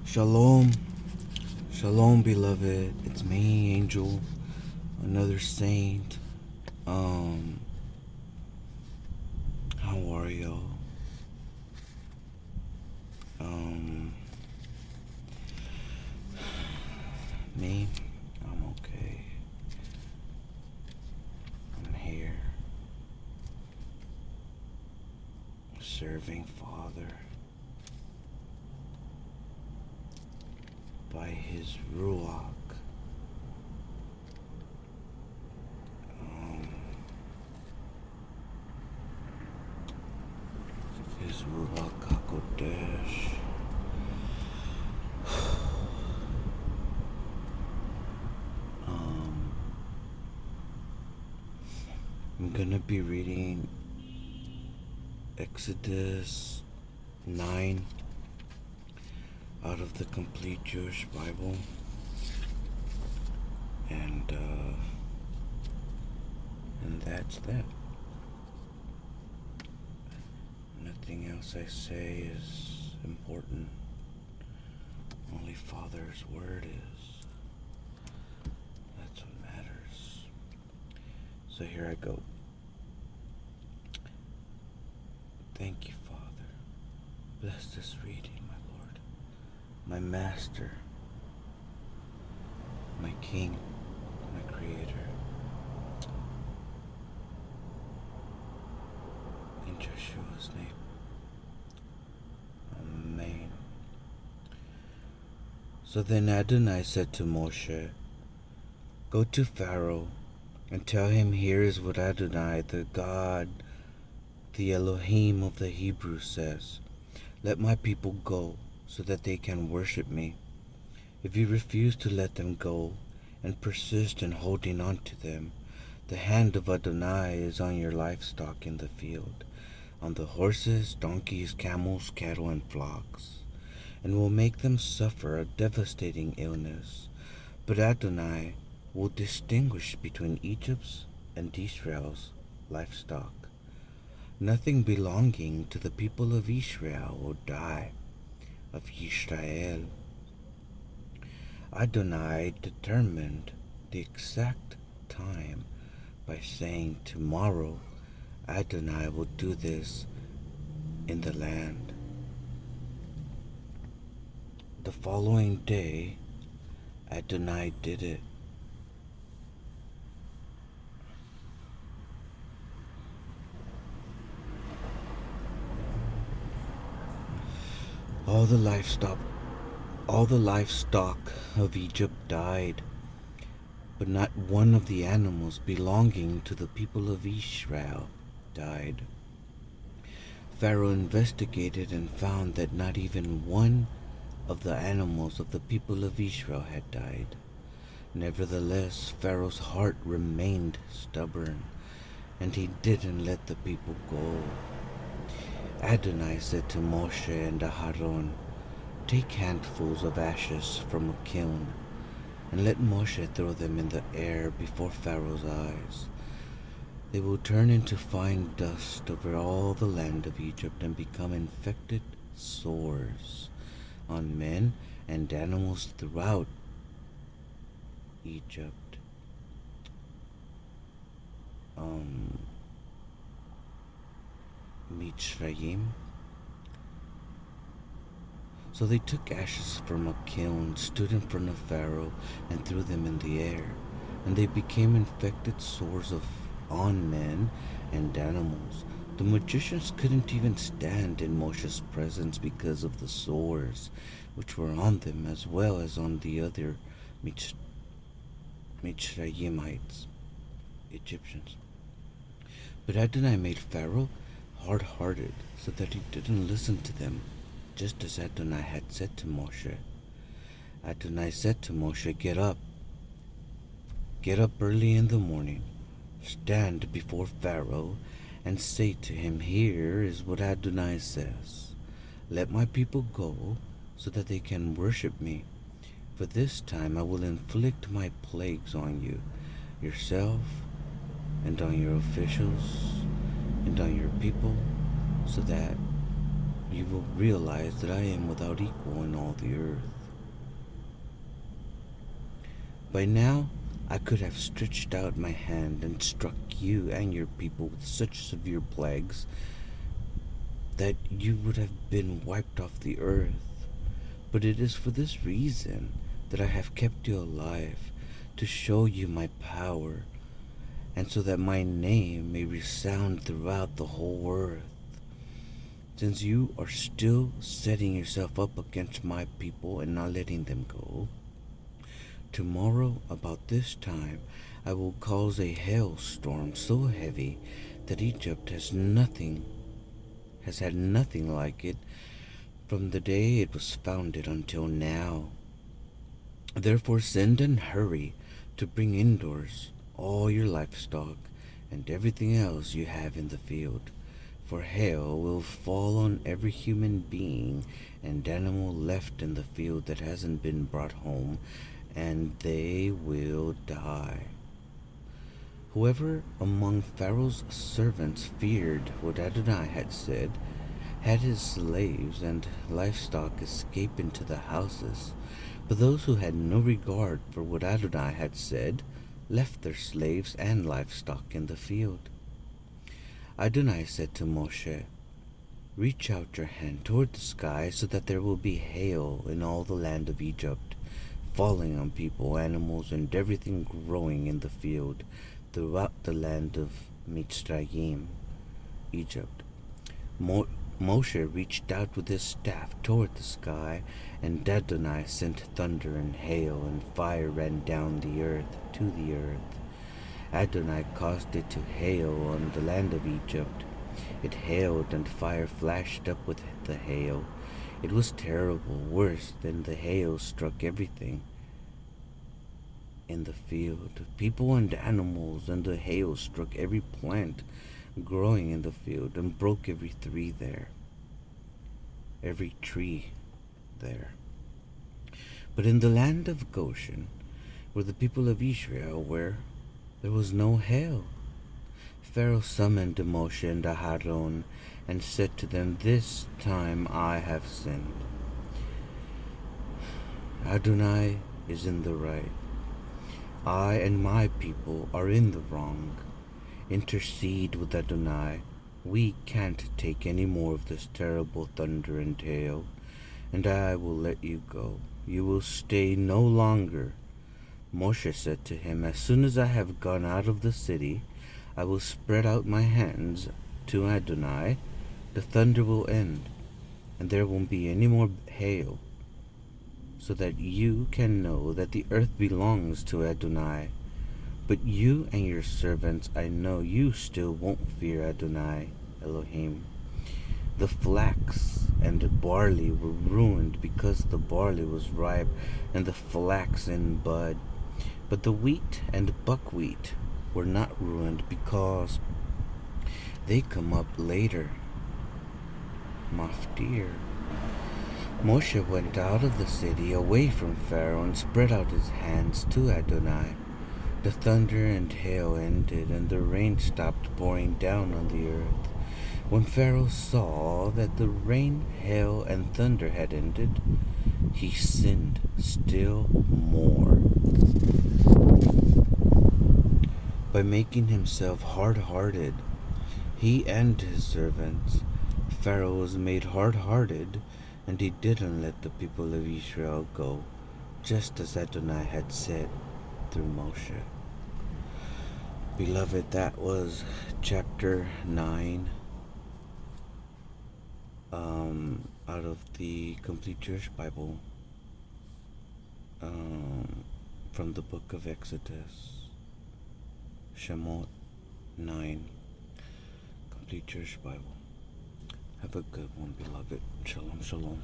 Shalom, shalom, beloved. It's me, Angel, another saint. How are y'all? Me, I'm okay. I'm here, serving Father by His Ruach. His Ruach HaKodesh. I'm gonna be reading Exodus 9 out of the Complete Jewish Bible, and that's that. Nothing else I say is important. Only Father's word is. That's what matters. So here I go. Thank you, Father. Bless this reading, my Lord, my Master, my King, my Creator. In Yeshua's name. Amen. So then Adonai said to Moshe, "Go to Pharaoh and tell him, here is what Adonai, the God, the Elohim of the Hebrews says. Let my people go so that they can worship me. If you refuse to let them go and persist in holding on to them, the hand of Adonai is on your livestock in the field, on the horses, donkeys, camels, cattle, and flocks, and will make them suffer a devastating illness. But Adonai will distinguish between Egypt's and Israel's livestock. Nothing belonging to the people of Israel will die, of Yisrael. Adonai determined the exact time by saying, tomorrow Adonai will do this in the land. The following day, Adonai did it. All the livestock of Egypt died, but not one of the animals belonging to the people of Israel died. Pharaoh investigated and found that not even one of the animals of the people of Israel had died. Nevertheless, Pharaoh's heart remained stubborn, and he didn't let the people go. Adonai said to Moshe and Aharon, "Take handfuls of ashes from a kiln, and let Moshe throw them in the air before Pharaoh's eyes. They will turn into fine dust over all the land of Egypt and become infected sores on men and animals throughout Egypt." Mitzrayim. So they took ashes from a kiln, stood in front of Pharaoh, and threw them in the air, and they became infected sores on men and animals. The magicians couldn't even stand in Moshe's presence because of the sores which were on them, as well as on the other Mitzrayimites, Egyptians. But Adonai made Pharaoh hard-hearted so that he didn't listen to them, just as Adonai had said to Moshe. Adonai said to Moshe, Get up early in the morning, stand before Pharaoh, and say to him, here is what Adonai says. Let my people go so that they can worship me. For this time I will inflict my plagues on you, yourself, and on your officials, and on your people, so that you will realize that I am without equal in all the earth. By now, I could have stretched out my hand and struck you and your people with such severe plagues that you would have been wiped off the earth. But it is for this reason that I have kept you alive, to show you my power, and so that my name may resound throughout the whole earth. Since you are still setting yourself up against my people and not letting them go, tomorrow about this time I will cause a hailstorm so heavy that Egypt has had nothing like it from the day it was founded until now. Therefore send and hurry to bring indoors all your livestock and everything else you have in the field, for hail will fall on every human being and animal left in the field that hasn't been brought home, and they will die. Whoever among Pharaoh's servants feared what Adonai had said, had his slaves and livestock escape into the houses. But those who had no regard for what Adonai had said left their slaves and livestock in the field. Adonai said to Moshe, "Reach out your hand toward the sky so that there will be hail in all the land of Egypt, falling on people, animals, and everything growing in the field throughout the land of Mitzrayim," Egypt. Moshe reached out with his staff toward the sky, and Adonai sent thunder and hail, and fire ran down the earth to the earth. Adonai caused it to hail on the land of Egypt. It hailed, and fire flashed up with the hail. It was terrible, worse than the hail struck everything in the field, people and animals, and the hail struck every plant growing in the field and broke every tree there. But in the land of Goshen, where the people of Israel were, there was no hail. Pharaoh summoned Moshe and Aharon and said to them, "This time I have sinned. Adonai is in the right. I and my people are in the wrong. Intercede with Adonai. We can't take any more of this terrible thunder and hail, and I will let you go. You will stay no longer." Moshe said to him, "As soon as I have gone out of the city, I will spread out my hands to Adonai. The thunder will end, and there won't be any more hail, so that you can know that the earth belongs to Adonai. But you and your servants, I know you still won't fear Adonai, Elohim." The flax and the barley were ruined because the barley was ripe and the flax in bud. But the wheat and buckwheat were not ruined because they come up later. Maftir. Moshe went out of the city away from Pharaoh and spread out his hands to Adonai. The thunder and hail ended, and the rain stopped pouring down on the earth. When Pharaoh saw that the rain, hail, and thunder had ended, he sinned still more by making himself hard-hearted. He and his servants. Pharaoh was made hard-hearted, and he didn't let the people of Israel go, just as Adonai had said through Moshe. Beloved, that was chapter 9 out of the Complete Jewish Bible, from the book of Exodus, Shemot 9, Complete Jewish Bible. Have a good one, beloved. Shalom, shalom.